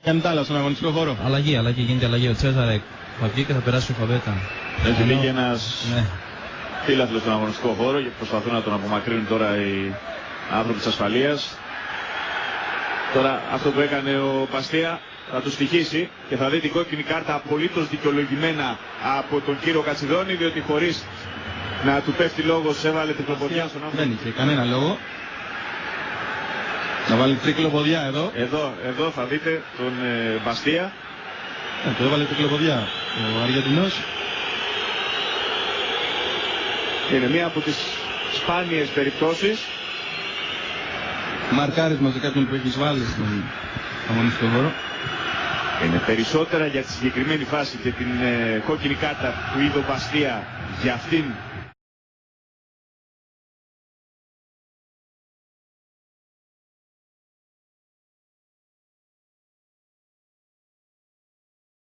Αντάλλα στον αγωνιστικό χώρο. Αλλαγή, γίνεται αλλαγή. Ο Τσέζαρε θα βγει και θα περάσει ο Φαβέτα. Έχει βγει ένας φίλαθλος στον αγωνιστικό χώρο και προσπαθούν να τον απομακρύνουν τώρα οι άνθρωποι της ασφαλείας. Τώρα αυτό που έκανε ο Μπαστία θα του στοιχήσει και θα δει την κόκκινη κάρτα απολύτως δικαιολογημένα από τον κύριο Κατσιδόνη, διότι χωρίς να του πέφτει λόγος έβαλε τρικλοποδιά στον άνθρωπο. Δεν είχε κανένα λόγο. Να βάλει τρικλοποδιά εδώ. Εδώ θα δείτε τον Μπαστία. Το έβαλε τρικλοποδιά ο Αργεντινός. Είναι μία από τις σπάνιες περιπτώσεις. Μαρκάρισμα σε κάποιον που έχει βάλει στον αγωνιστικό χώρο. Είναι περισσότερα για τη συγκεκριμένη φάση και την κόκκινη κάρτα που είδε ο Μπαστία για αυτήν